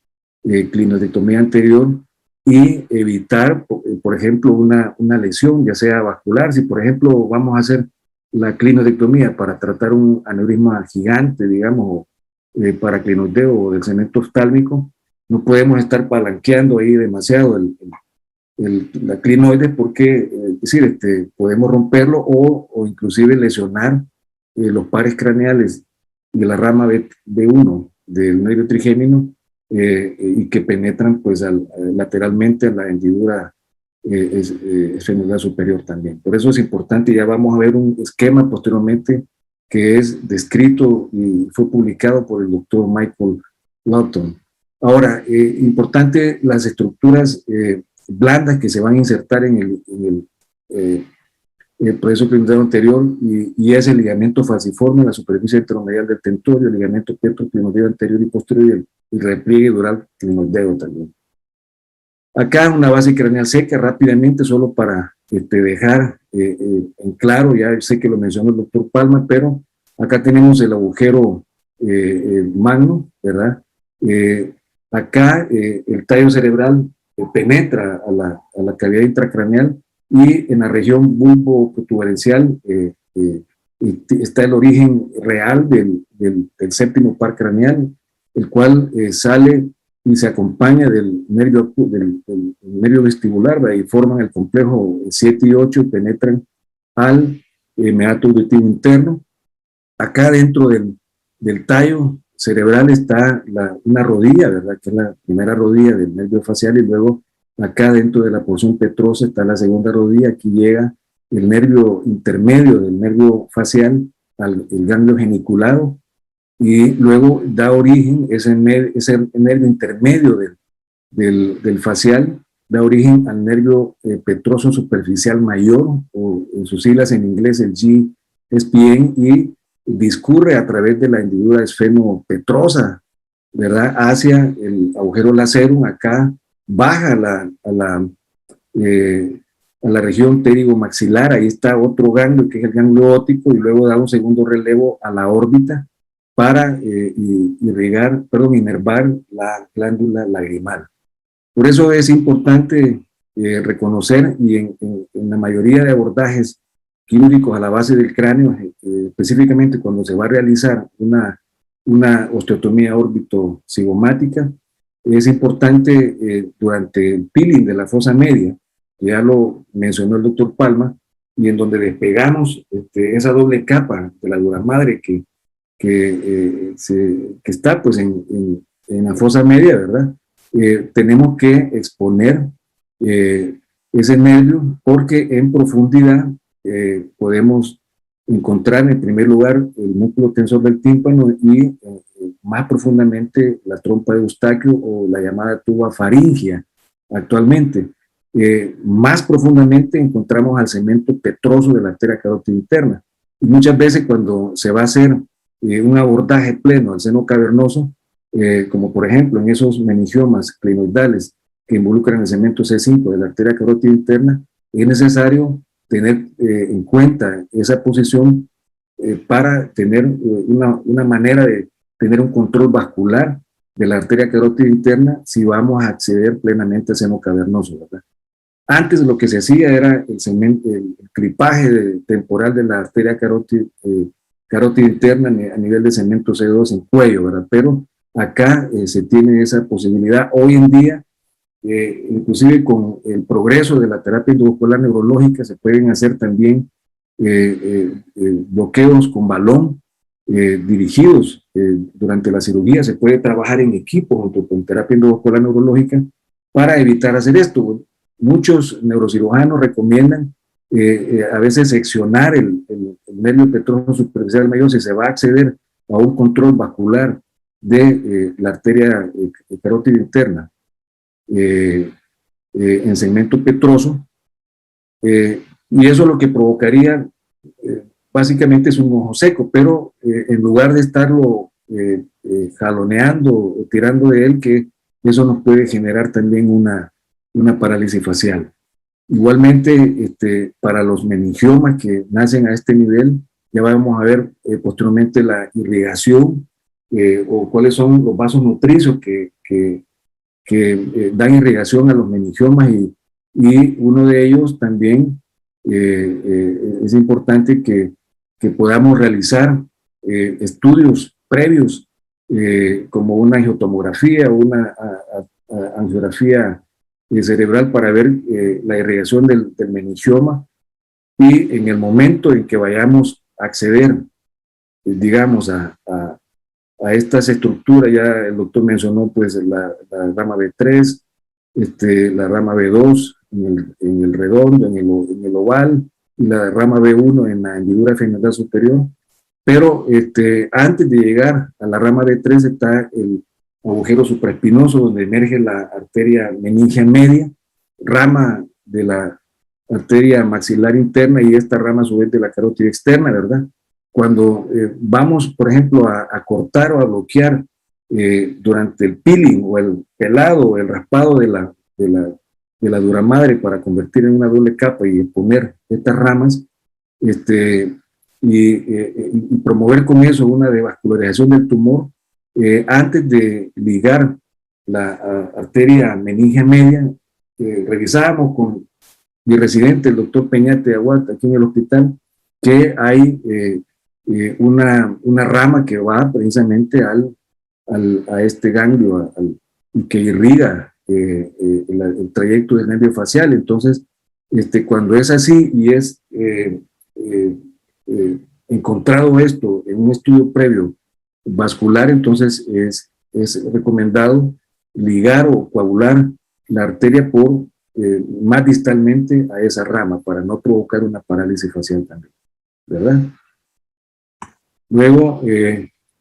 clinodectomía anterior y evitar, por ejemplo, una lesión, ya sea vascular. Si, por ejemplo, vamos a hacer la clinodectomía para tratar un aneurisma gigante, digamos, para clinodeo del cemento oftálmico, no podemos estar palanqueando ahí demasiado la clinoide, porque podemos romperlo o inclusive lesionar los pares craneales de la rama B1 del nervio trigémino, y que penetran pues lateralmente a la hendidura esfenoidal superior también. Por eso es importante, ya vamos a ver un esquema posteriormente que es descrito y fue publicado por el doctor Michael Lawton. Ahora, importante las estructuras blandas que se van a insertar en el proceso clinodiano anterior, y es el ligamento falciforme, la superficie enteromedial del tentorio, el ligamento petroclinodiano anterior y posterior, y el repliegue dural clinodeo también. Acá una base craneal seca rápidamente, solo para dejar en claro, ya sé que lo mencionó el doctor Palma, pero acá tenemos el agujero magno, ¿verdad? Acá el tallo cerebral penetra a la cavidad intracraneal y en la región bulbo-protuberencial está el origen real del séptimo par craneal, el cual sale y se acompaña del nervio vestibular, y forman el complejo 7 y 8 y penetran al meato auditivo interno. Acá dentro del tallo cerebral está una rodilla, ¿verdad? Que es la primera rodilla del nervio facial, y luego acá dentro de la porción petrosa está la segunda rodilla. Aquí llega el nervio intermedio del nervio facial al ganglio geniculado, y luego da origen, ese nervio intermedio del facial, da origen al nervio petroso superficial mayor, o en sus siglas en inglés el GSPN, y discurre a través de la hendidura esfenopetrosa, ¿verdad? Hacia el agujero lacerum. Acá baja a la región pterigomaxilar, ahí está otro ganglio que es el ganglio óptico, y luego da un segundo relevo a la órbita para inervar la glándula lagrimal. Por eso es importante reconocer, y en la mayoría de abordajes quirúrgicos a la base del cráneo, específicamente cuando se va a realizar una osteotomía órbito-cigomática, es importante durante el peeling de la fosa media, ya lo mencionó el doctor Palma, y en donde despegamos esa doble capa de la dura madre que está pues en la fosa media, ¿verdad? Tenemos que exponer ese nervio, porque en profundidad podemos encontrar en primer lugar el músculo tensor del tímpano, y más profundamente la trompa de Eustaquio, o la llamada tuba faringea actualmente. Más profundamente encontramos al segmento petroso de la arteria carótida interna, y muchas veces cuando se va a hacer un abordaje pleno al seno cavernoso, como por ejemplo en esos meningiomas clinoidales que involucran el segmento C5 de la arteria carótida interna, es necesario tener en cuenta esa posición para tener una manera de tener un control vascular de la arteria carótida interna si vamos a acceder plenamente al seno cavernoso, ¿verdad? Antes lo que se hacía era el clipaje temporal de la arteria carótida interna a nivel de segmento C2 en cuello, ¿verdad? Pero acá se tiene esa posibilidad. Hoy en día, inclusive con el progreso de la terapia endovascular neurológica, se pueden hacer también bloqueos con balón dirigidos durante la cirugía. Se puede trabajar en equipo junto con terapia endovascular neurológica para evitar hacer esto. Muchos neurocirujanos recomiendan a veces seccionar el nervio petroso superficial mayor si se va a acceder a un control vascular de la arteria carótida interna en segmento petroso, y eso lo que provocaría básicamente es un ojo seco, pero en lugar de estarlo jaloneando o tirando de él, que eso nos puede generar también una parálisis facial. Igualmente, para los meningiomas que nacen a este nivel, ya vamos a ver posteriormente la irrigación o cuáles son los vasos nutricios que dan irrigación a los meningiomas, y uno de ellos también es importante que podamos realizar estudios previos como una angiotomografía o una angiografía cerebral para ver la irrigación del meningioma, y en el momento en que vayamos a acceder, digamos, a estas estructuras, ya el doctor mencionó pues la rama B3, la rama B2 en el redondo, en el oval, y la rama B1 en la hendidura femoral superior. Pero antes de llegar a la rama B3 está el agujero supraespinoso, donde emerge la arteria meningea media, rama de la arteria maxilar interna, y esta rama a su vez de la carótida externa, ¿verdad? Cuando vamos, por ejemplo, a cortar o a bloquear durante el peeling o el pelado o el raspado de la de la dura madre para convertir en una doble capa y poner estas ramas, y promover con eso una devascularización del tumor antes de ligar la arteria meningia media. Revisábamos con mi residente, el doctor Peñate Aguat, aquí en el hospital, que hay una rama que va precisamente a este ganglio y que irriga el trayecto del nervio facial. Entonces, cuando es así y es encontrado esto en un estudio previo vascular, entonces es recomendado ligar o coagular la arteria por más distalmente a esa rama para no provocar una parálisis facial también, ¿verdad? Luego,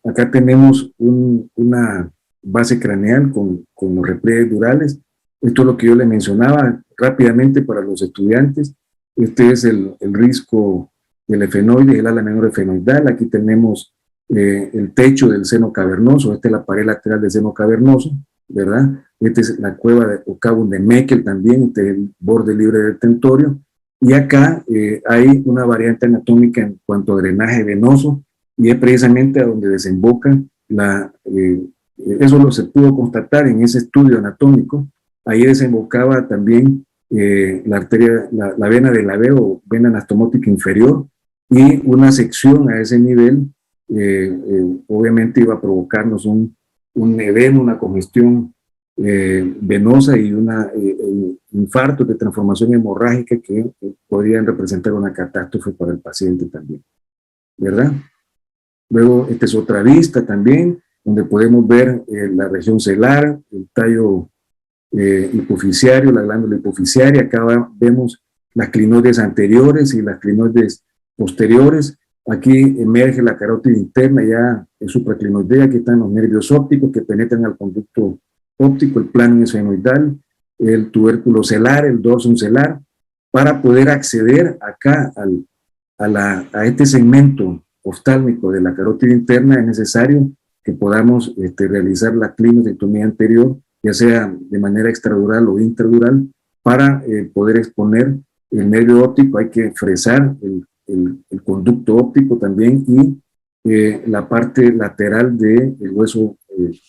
acá tenemos una base craneal con los repliegues durales. Esto es lo que yo le mencionaba rápidamente para los estudiantes. Este es el risco del efenoide, el ala menor efenoidal. Aquí tenemos el techo del seno cavernoso. Esta es la pared lateral del seno cavernoso, ¿verdad? Esta es la cueva o cavum de Meckel también, este es el borde libre del tentorio. Y acá hay una variante anatómica en cuanto a drenaje venoso, y es precisamente a donde desemboca eso se pudo constatar en ese estudio anatómico. Ahí desembocaba también la arteria, la vena del labeo o vena anastomótica inferior, y una sección a ese nivel obviamente iba a provocarnos un edema, una congestión venosa y un infarto de transformación hemorrágica que podrían representar una catástrofe para el paciente también, ¿verdad? Luego, esta es otra vista también, donde podemos ver la región celar, el tallo hipoficiario, la glándula hipoficiaria. Acá vemos las clinoides anteriores y las clinoides posteriores. Aquí emerge la carótida interna ya supraclinoidea. Aquí están los nervios ópticos que penetran al conducto óptico, el plano esfenoidal, el tubérculo celar, el dorsum celar, para poder acceder acá a este segmento oftálmico de la carótida interna. Es necesario que podamos realizar la clinodectomía anterior, ya sea de manera extradural o intradural, para poder exponer el nervio óptico. Hay que fresar el conducto óptico también, y la parte lateral del hueso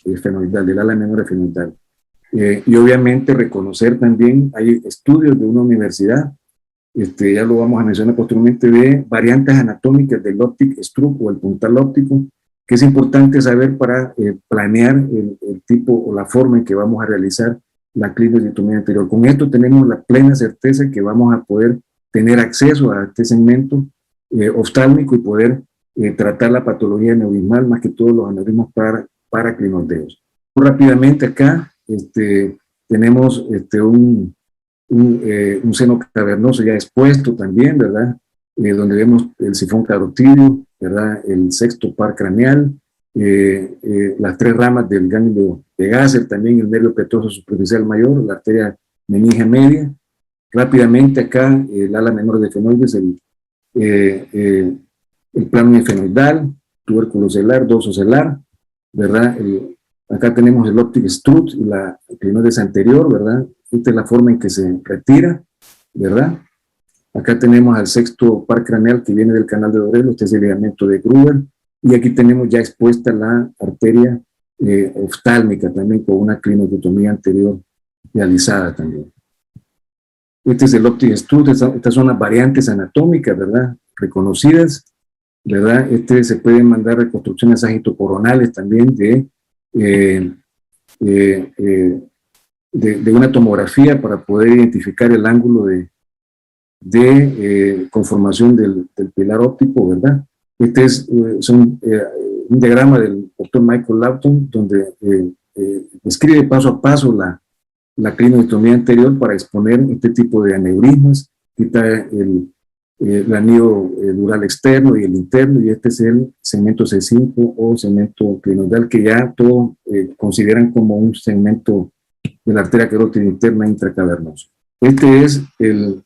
esfenoidal, del ala menor esfenoidal. Y obviamente reconocer también, hay estudios de una universidad, ya lo vamos a mencionar posteriormente, de variantes anatómicas del optic stroke o el puntal óptico, que es importante saber para planear el tipo o la forma en que vamos a realizar la clinodectomía anterior. Con esto tenemos la plena certeza que vamos a poder tener acceso a este segmento oftálmico y poder tratar la patología aneurismal, más que todos los aneurismas paraclinoideos. Rápidamente acá tenemos un seno cavernoso ya expuesto también, ¿verdad? Donde vemos el sifón carotídeo, ¿verdad? El sexto par craneal, las tres ramas del ganglio de Gasser, también el nervio petroso superficial mayor, la arteria meningia media. Rápidamente acá el ala menor de efenoides, el plano efenoidal, tubérculo celar, dorso celar, ¿verdad? Acá tenemos el optic strut y la clinoides anterior, ¿verdad? Esta es la forma en que se retira, ¿verdad? Acá tenemos al sexto par craneal que viene del canal de Dorelo, este es el ligamento de Gruber, y aquí tenemos ya expuesta la arteria oftálmica también con una clinodectomía anterior realizada también. Este es el optic strut, estas son las variantes anatómicas, ¿verdad? Reconocidas, ¿verdad? Se pueden mandar reconstrucciones sagitocoronales también de una tomografía para poder identificar el ángulo de conformación del pilar óptico, ¿verdad? Este es un diagrama del doctor Michael Lawton, donde describe paso a paso la clinodectomía anterior para exponer este tipo de aneurismas, quita el anillo dural externo y el interno, y este es el segmento C5 o segmento clinoidal, que ya todos consideran como un segmento de la arteria carótida interna intracavernosa. Este es el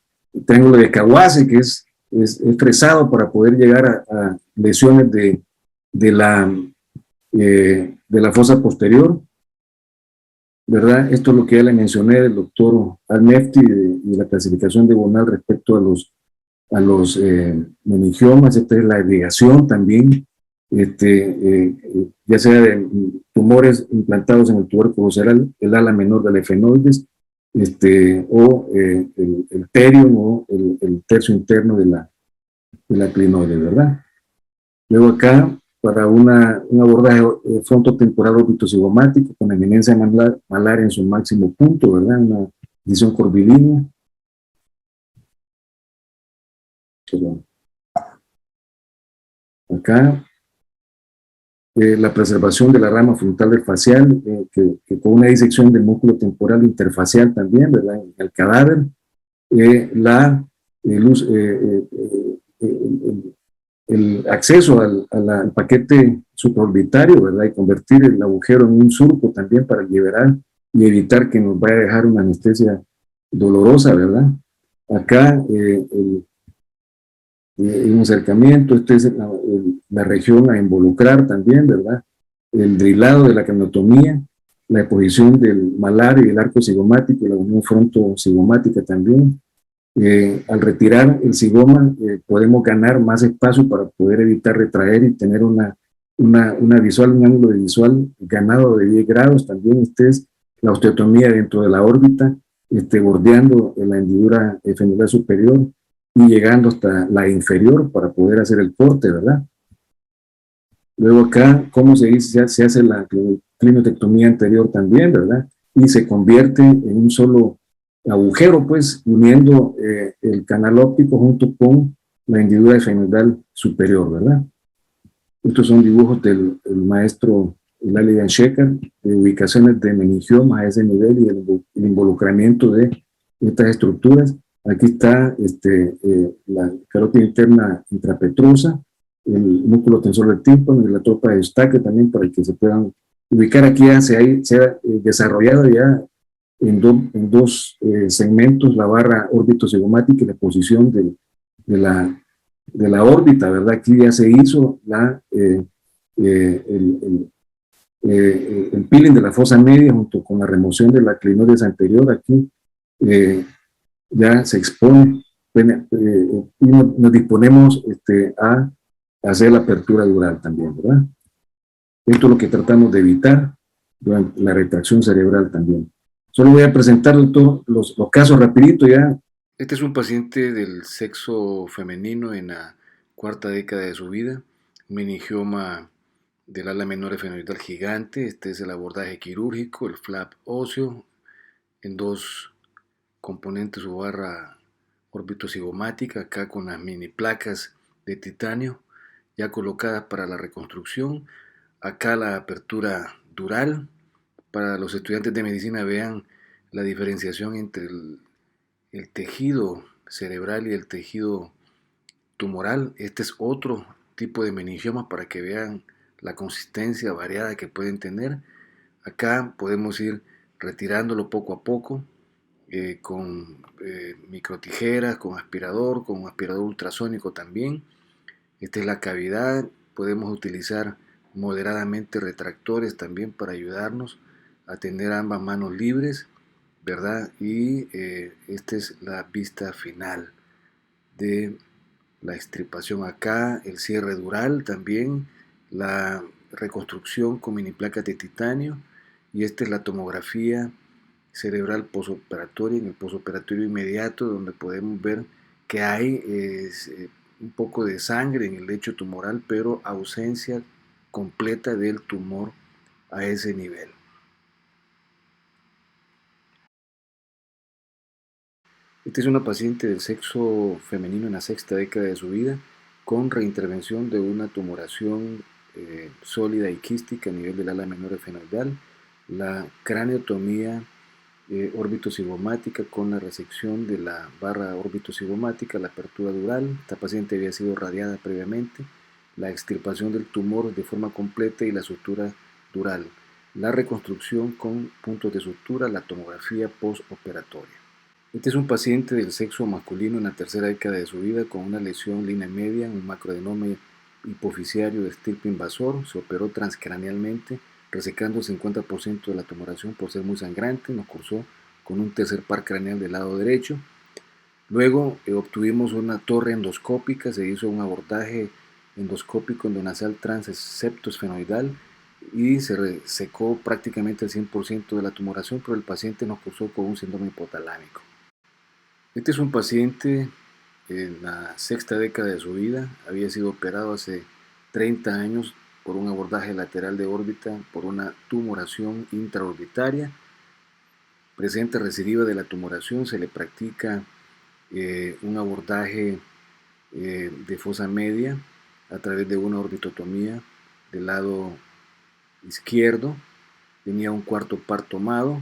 triángulo de Kawase, que es fresado para poder llegar a lesiones de la fosa posterior. ¿verdad? Esto es lo que ya le mencioné del doctor Al-Nefti y la clasificación de Bonal respecto a los meningiomas. Esta es la irrigación también, ya sea de tumores implantados en el tubérculo cerebral, el ala menor del efenoides, o el terium o el tercio interno de la clinoide, ¿verdad? Luego acá, para un abordaje frontotemporal órbito-cigomático con eminencia malar en su máximo punto, ¿verdad? Una visión curvilínea. Perdón. Acá, la preservación de la rama frontal del facial, que con una disección del músculo temporal interfacial también, ¿verdad? El cadáver, el acceso al paquete supraorbitario, ¿verdad? Y convertir el agujero en un surco también para liberar y evitar que nos vaya a dejar una anestesia dolorosa, ¿verdad? Acá, un acercamiento, esta es la región a involucrar también, ¿verdad? El drilado de la craniotomía, la exposición del malar y el arco cigomático, la unión fronto-cigomática también. Al retirar el cigoma, podemos ganar más espacio para poder evitar retraer y tener una visual, un ángulo de visual ganado de 10 grados. También es la osteotomía dentro de la órbita, bordeando la hendidura femoral superior y llegando hasta la inferior para poder hacer el corte, ¿verdad? Luego acá, ¿cómo se dice? Se hace la clinotectomía anterior también, ¿verdad? Y se convierte en un solo agujero, pues, uniendo el canal óptico junto con la hendidura femoral superior, ¿verdad? Estos son dibujos del maestro Lalian Shekhar, de ubicaciones de meningiomas a ese nivel y el involucramiento de estas estructuras. Aquí está la carótida interna intrapetrosa, el músculo tensor del tímpano y la tropa de Eustaquio también, para que se puedan ubicar. Aquí ya se ha desarrollado ya en dos segmentos la barra órbito-cigomática y la posición de la órbita, ¿verdad? Aquí ya se hizo el peeling de la fosa media junto con la remoción de la clinoides anterior. Aquí ya se expone y nos disponemos a hacer la apertura dural también, ¿verdad? Esto es lo que tratamos de evitar durante la retracción cerebral también. Solo voy a presentar los casos rapidito ya. Este es un paciente del sexo femenino en la cuarta década de su vida, meningioma del ala menor efenoidal gigante. Este es el abordaje quirúrgico, el flap óseo en dos componentes o barra órbito-cigomática, acá con las mini placas de titanio ya colocadas para la reconstrucción. Acá la apertura dural. Para los estudiantes de medicina vean la diferenciación entre el tejido cerebral y el tejido tumoral. Este es otro tipo de meningioma para que vean la consistencia variada que pueden tener. Acá podemos ir retirándolo poco a poco con microtijeras, con un aspirador ultrasónico también. Esta es la cavidad. Podemos utilizar moderadamente retractores también para ayudarnos a tener ambas manos libres, ¿verdad? Y esta es la vista final de la extirpación acá, el cierre dural también, la reconstrucción con mini placas de titanio, y esta es la tomografía cerebral posoperatoria, en el posoperatorio inmediato, donde podemos ver que hay un poco de sangre en el lecho tumoral, pero ausencia completa del tumor a ese nivel. Esta es una paciente del sexo femenino en la sexta década de su vida con reintervención de una tumoración sólida y quística a nivel del ala menor efenoidal, la craneotomía órbito-cigomática con la resección de la barra órbito-cigomática, la apertura dural. Esta paciente había sido radiada previamente, la extirpación del tumor de forma completa y la sutura dural, la reconstrucción con puntos de sutura, la tomografía postoperatoria. Este es un paciente del sexo masculino en la tercera década de su vida con una lesión línea media, un macroadenoma hipofisiario de estirpe invasor. Se operó transcranealmente, resecando el 50% de la tumoración por ser muy sangrante. Nos cursó con un tercer par craneal del lado derecho. Luego obtuvimos una torre endoscópica, se hizo un abordaje endoscópico endonasal transeptosfenoidal y se resecó prácticamente el 100% de la tumoración, pero el paciente nos cursó con un síndrome hipotalámico. Este es un paciente en la sexta década de su vida, había sido operado hace 30 años por un abordaje lateral de órbita por una tumoración intraorbitaria. Presente recidiva de la tumoración, se le practica un abordaje de fosa media a través de una orbitotomía del lado izquierdo. Tenía un cuarto par tomado.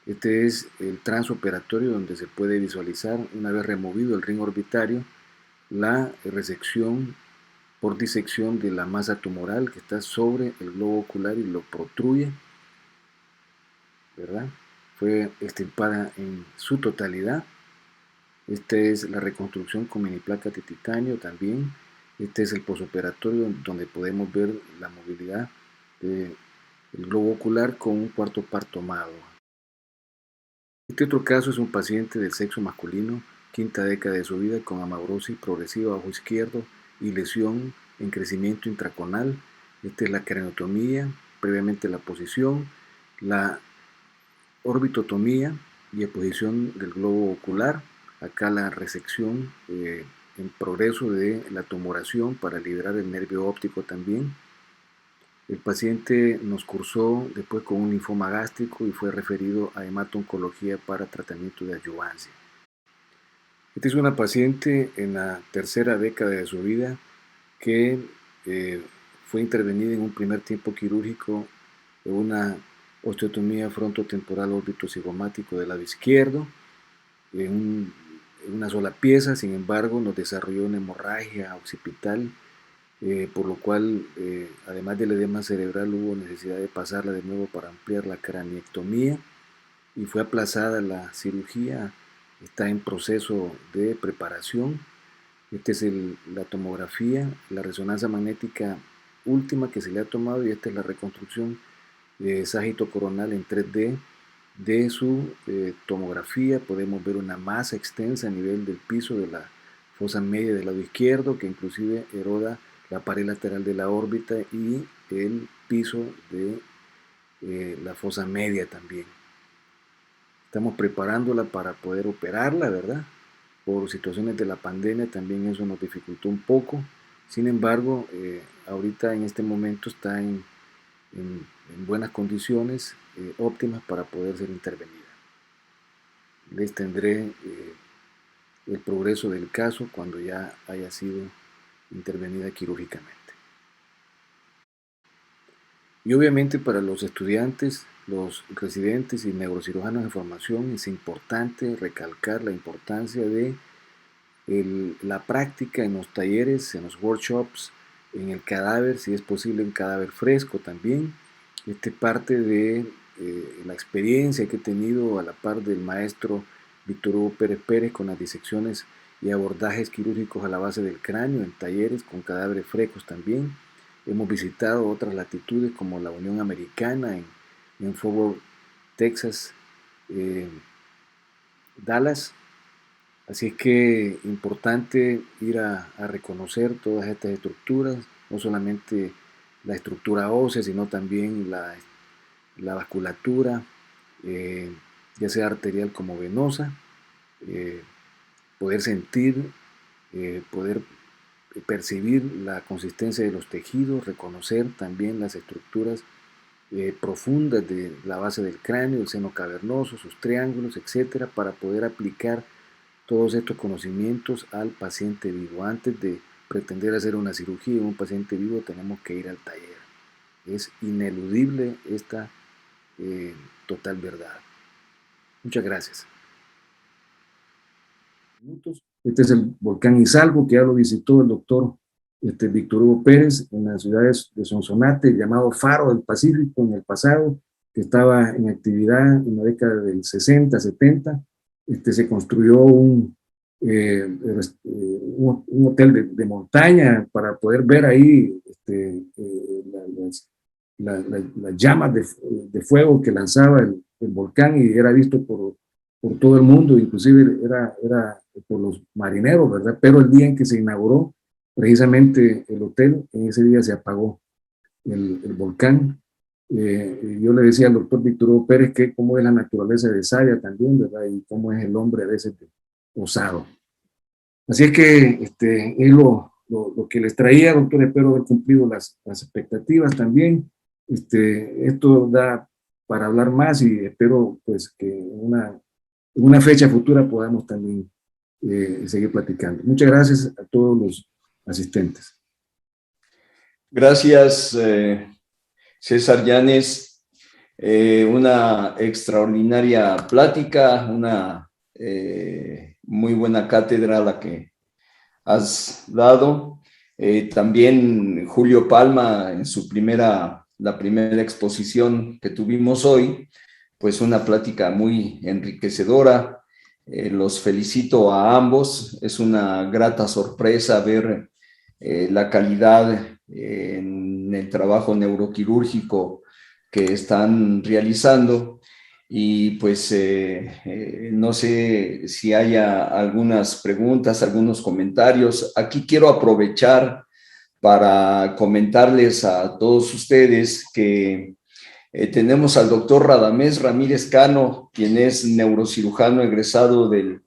Este es el transoperatorio donde se puede visualizar, una vez removido el ring orbitario, la resección por disección de la masa tumoral que está sobre el globo ocular y lo protruye, ¿verdad? Fue extirpada en su totalidad. Esta es la reconstrucción con mini placas de titanio también. Este es el posoperatorio donde podemos ver la movilidad del globo ocular con un cuarto par tomado. Este otro caso es un paciente del sexo masculino, quinta década de su vida, con amaurosis progresiva bajo izquierdo y lesión en crecimiento intraconal. Esta es la craneotomía, previamente la posición, la orbitotomía y exposición del globo ocular. Acá la resección en progreso de la tumoración para liberar el nervio óptico también. El paciente nos cursó después con un linfoma gástrico y fue referido a hemato-oncología para tratamiento de adyuvancia. Esta es una paciente en la tercera década de su vida que fue intervenida en un primer tiempo quirúrgico de una osteotomía frontotemporal órbito-cigomático del lado izquierdo, en una sola pieza. Sin embargo, nos desarrolló una hemorragia occipital, por lo cual, además del edema cerebral, hubo necesidad de pasarla de nuevo para ampliar la craniectomía y fue aplazada la cirugía. Está en proceso de preparación. Esta es la tomografía, la resonancia magnética última que se le ha tomado, y esta es la reconstrucción sagitocoronal en 3D de su tomografía. Podemos ver una masa extensa a nivel del piso de la fosa media del lado izquierdo, que inclusive eroda la pared lateral de la órbita y el piso de la fosa media también. Estamos preparándola para poder operarla, ¿verdad? Por situaciones de la pandemia también eso nos dificultó un poco. Sin embargo, ahorita en este momento está en buenas condiciones óptimas para poder ser intervenida. Les tendré el progreso del caso cuando ya haya sido intervenida quirúrgicamente. Y obviamente para los estudiantes, los residentes y neurocirujanos en formación es importante recalcar la importancia de la práctica en los talleres, en los workshops, en el cadáver, si es posible en cadáver fresco también. Parte de la experiencia que he tenido a la par del maestro Víctor Hugo Pérez Pérez con las disecciones y abordajes quirúrgicos a la base del cráneo en talleres con cadáveres frescos también. Hemos visitado otras latitudes como la Unión Americana en Fort Worth, Texas, Dallas. Así es que importante ir a reconocer todas estas estructuras, no solamente la estructura ósea, sino también la vasculatura, ya sea arterial como venosa, poder sentir, poder percibir la consistencia de los tejidos, reconocer también las estructuras profundas de la base del cráneo, el seno cavernoso, sus triángulos, etcétera, para poder aplicar todos estos conocimientos al paciente vivo. Antes de pretender hacer una cirugía en un paciente vivo, tenemos que ir al taller. Es ineludible esta total verdad. Muchas gracias. Este es el volcán Izalco, que ya lo visitó el doctor Víctor Hugo Pérez en las ciudades de Sonsonate, llamado Faro del Pacífico en el pasado, que estaba en actividad en la década del 60, 70. Se construyó un hotel de montaña para poder ver ahí las las llamas de fuego que lanzaba el volcán, y era visto por todo el mundo, inclusive era por los marineros, ¿verdad? Pero el día en que se inauguró precisamente el hotel, en ese día se apagó el volcán. Yo le decía al doctor Víctor Hugo Pérez que cómo es la naturaleza de Saya también, ¿verdad? Y cómo es el hombre a veces osado. Así es que es lo que les traía, doctor. Espero haber cumplido las expectativas también. Esto da para hablar más, y espero pues que en una fecha futura podamos también seguir platicando. Muchas gracias a todos los asistentes. Gracias, César Yáñez. Una extraordinaria plática, una muy buena cátedra la que has dado. También Julio Palma en la primera exposición que tuvimos hoy, pues una plática muy enriquecedora. Los felicito a ambos. Es una grata sorpresa ver la calidad en el trabajo neuroquirúrgico que están realizando. Y pues no sé si haya algunas preguntas, algunos comentarios. Aquí quiero aprovechar para comentarles a todos ustedes que tenemos al doctor Radamés Ramírez Cano, quien es neurocirujano egresado del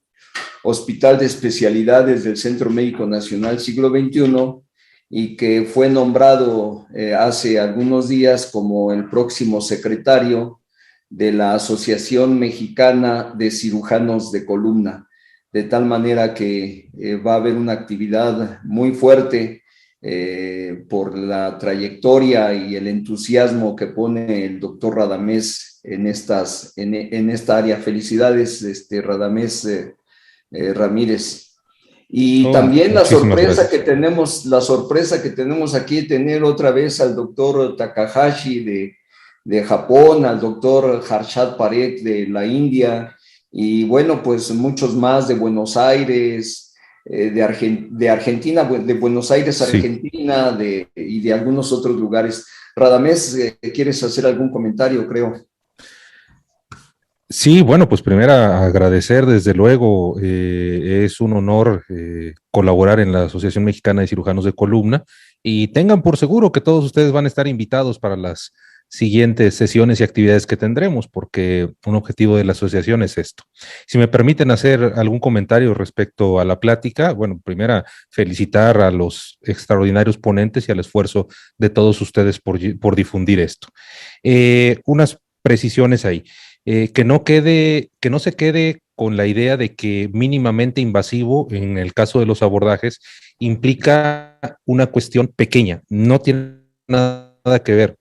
Hospital de Especialidades del Centro Médico Nacional Siglo XXI, y que fue nombrado hace algunos días como el próximo secretario de la Asociación Mexicana de Cirujanos de Columna, de tal manera que va a haber una actividad muy fuerte por la trayectoria y el entusiasmo que pone el doctor Radamés en esta área. Felicidades, Radamés Ramírez. Y también la sorpresa que tenemos aquí, tener otra vez al doctor Takahashi de Japón, al doctor Harshad Parekh de la India, y bueno, pues muchos más de Buenos Aires, de Argentina, de Buenos Aires, Argentina, sí, y de algunos otros lugares. Radamés, ¿quieres hacer algún comentario, creo? Sí, bueno, pues primero agradecer, desde luego, es un honor colaborar en la Asociación Mexicana de Cirujanos de Columna, y tengan por seguro que todos ustedes van a estar invitados para las siguientes sesiones y actividades que tendremos, porque un objetivo de la asociación es esto. Si me permiten hacer algún comentario respecto a la plática, bueno, primero felicitar a los extraordinarios ponentes y al esfuerzo de todos ustedes por difundir esto. Unas precisiones ahí. Que no se quede con la idea de que mínimamente invasivo, en el caso de los abordajes, implica una cuestión pequeña, no tiene nada que ver.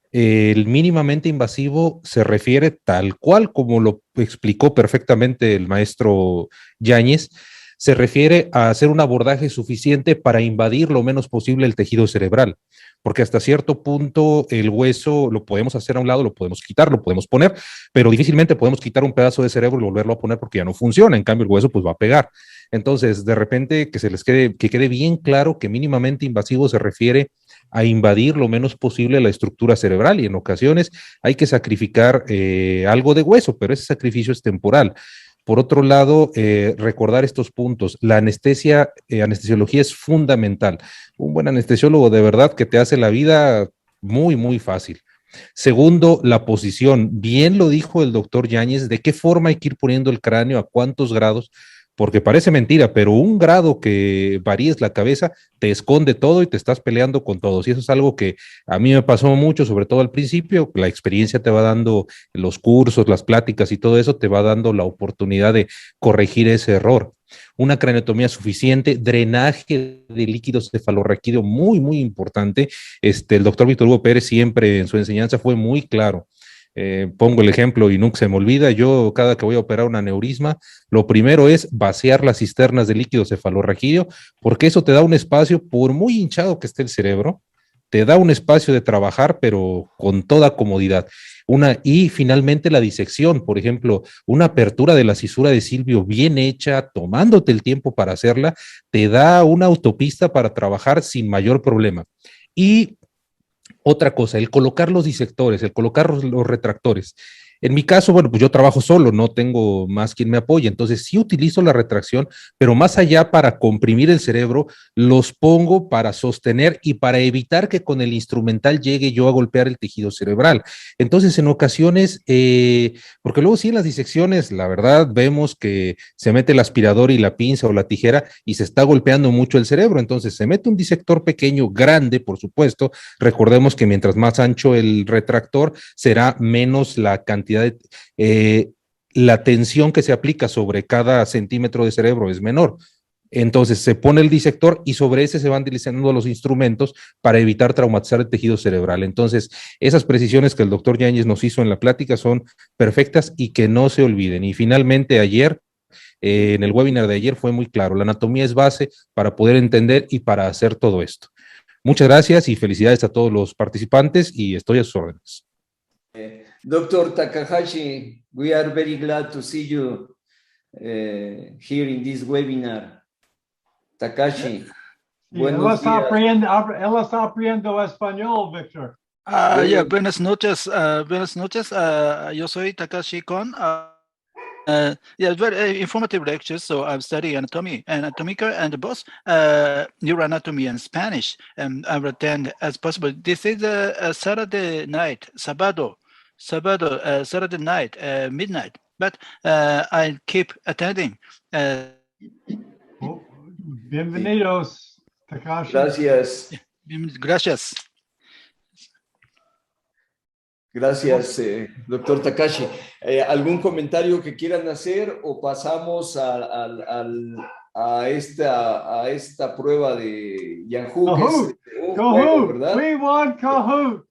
El mínimamente invasivo se refiere, tal cual como lo explicó perfectamente el maestro Yáñez, se refiere a hacer un abordaje suficiente para invadir lo menos posible el tejido cerebral, porque hasta cierto punto el hueso lo podemos hacer a un lado, lo podemos quitar, lo podemos poner, pero difícilmente podemos quitar un pedazo de cerebro y volverlo a poner porque ya no funciona. En cambio, el hueso pues va a pegar. Entonces, de repente, que quede bien claro que mínimamente invasivo se refiere a invadir lo menos posible la estructura cerebral, y en ocasiones hay que sacrificar algo de hueso, pero ese sacrificio es temporal. Por otro lado, recordar estos puntos. La anestesiología es fundamental. Un buen anestesiólogo de verdad que te hace la vida muy, muy fácil. Segundo, la posición. Bien lo dijo el doctor Yáñez, de qué forma hay que ir poniendo el cráneo, a cuántos grados, porque parece mentira, pero un grado que varíes la cabeza te esconde todo y te estás peleando con todos. Y eso es algo que a mí me pasó mucho, sobre todo al principio. La experiencia te va dando, los cursos, las pláticas y todo eso te va dando la oportunidad de corregir ese error. Una craneotomía suficiente, drenaje de líquidos cefalorraquídeo muy, muy importante. El doctor Víctor Hugo Pérez siempre en su enseñanza fue muy claro. Pongo el ejemplo y nunca se me olvida. Yo, cada que voy a operar un aneurisma, lo primero es vaciar las cisternas de líquido cefalorraquídeo, porque eso te da un espacio, por muy hinchado que esté el cerebro, te da un espacio de trabajar, pero con toda comodidad. Y finalmente la disección, por ejemplo, una apertura de la cisura de Silvio bien hecha, tomándote el tiempo para hacerla, te da una autopista para trabajar sin mayor problema. Y Otra cosa, el colocar los disectores, el colocar los retractores. En mi caso, bueno, pues yo trabajo solo, no tengo más quien me apoye, entonces sí utilizo la retracción, pero más allá para comprimir el cerebro, los pongo para sostener y para evitar que con el instrumental llegue yo a golpear el tejido cerebral. Entonces, en ocasiones, porque luego sí en las disecciones, la verdad, vemos que se mete el aspirador y la pinza o la tijera y se está golpeando mucho el cerebro, entonces se mete un disector pequeño, grande, por supuesto. Recordemos que mientras más ancho el retractor, será menos la cantidad de, la tensión que se aplica sobre cada centímetro de cerebro es menor. Entonces se pone el disector y sobre ese se van diseñando los instrumentos para evitar traumatizar el tejido cerebral. Entonces, esas precisiones que el doctor Yáñez nos hizo en la plática son perfectas y que no se olviden. Y finalmente, ayer, en el webinar de ayer fue muy claro, la anatomía es base para poder entender y para hacer todo esto. Muchas gracias y felicidades a todos los participantes y estoy a sus órdenes. Dr. Takahashi, we are very glad to see you here in this webinar. Takashi, buenos días. Él está aprendiendo español, Victor. Buenas noches. Yo soy Takashi Kon. Very informative lectures. So I'm studying anatomy and anatomical and both neuroanatomy and Spanish. And I will attend as possible. This is a Saturday night, Saturday night, midnight. But I keep attending. Bienvenidos, Takashi. Gracias. Gracias. Gracias, doctor Takashi. ¿Algún comentario que quieran hacer o pasamos a esta prueba de Yahoo? Kahoot. Que es un juego, ¿verdad? We won Kahoot.